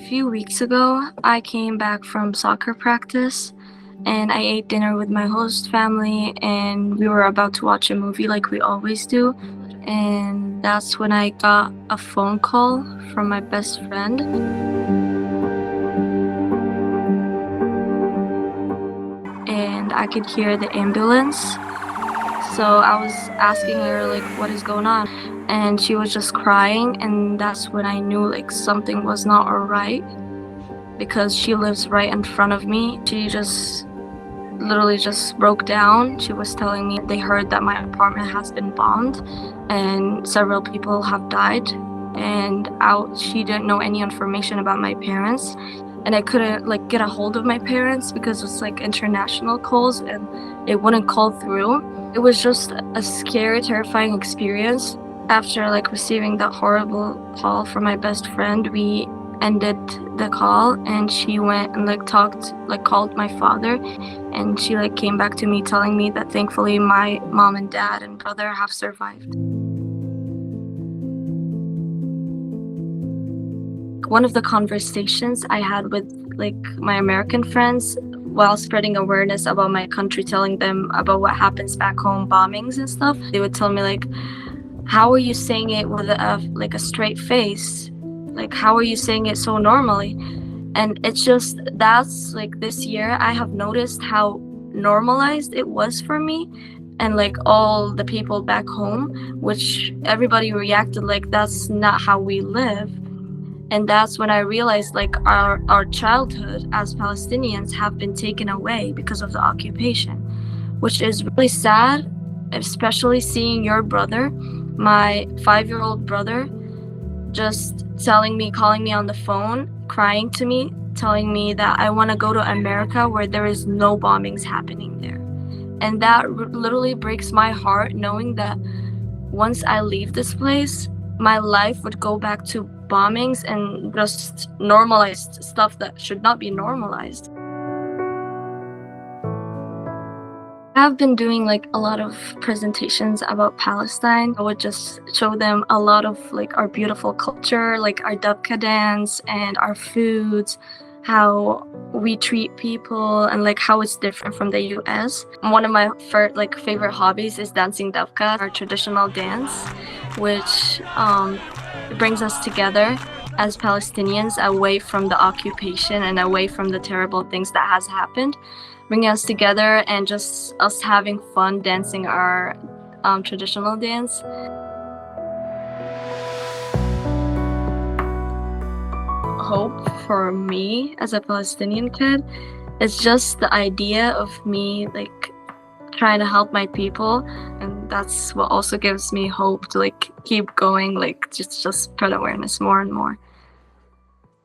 few weeks ago, I came back from soccer practice and I ate dinner with my host family, and we were about to watch a movie like we always do. And that's when I got a phone call from my best friend. And I could hear the ambulance. So I was asking her like what is going on, and she was just crying, and that's when I knew like something was not alright because she lives right in front of me. She just literally just broke down. She was telling me they heard that my apartment has been bombed and several people have died, and she didn't know any information about my parents, and I couldn't like get a hold of my parents because it's like international calls and it wouldn't call through. It was just a scary, terrifying experience. After like receiving that horrible call from my best friend, we ended the call and she went and called my father, and she like came back to me telling me that thankfully my mom and dad and brother have survived. One of the conversations I had with like my American friends while spreading awareness about my country, telling them about what happens back home, bombings and stuff, they would tell me like, how are you saying it with a straight face? Like, how are you saying it so normally? And it's just, that's like this year I have noticed how normalized it was for me and like all the people back home, which everybody reacted like that's not how we live. And that's when I realized like our childhood as Palestinians have been taken away because of the occupation, which is really sad, especially seeing your brother, my 5-year-old brother, just calling me on the phone, crying to me, telling me that I want to go to America where there is no bombings happening there. And that literally breaks my heart, knowing that once I leave this place, my life would go back to bombings and just normalized stuff that should not be normalized. I've been doing like a lot of presentations about Palestine. I would just show them a lot of like our beautiful culture, like our dabka dance and our foods, how we treat people, and like how it's different from the US. One of my favorite hobbies is dancing dabka, our traditional dance, which brings us together as Palestinians away from the occupation and away from the terrible things that has happened, bringing us together and just us having fun dancing our traditional dance. Hope for me as a Palestinian kid is just the idea of me like trying to help my people, and that's what also gives me hope to like keep going, like just spread awareness more and more.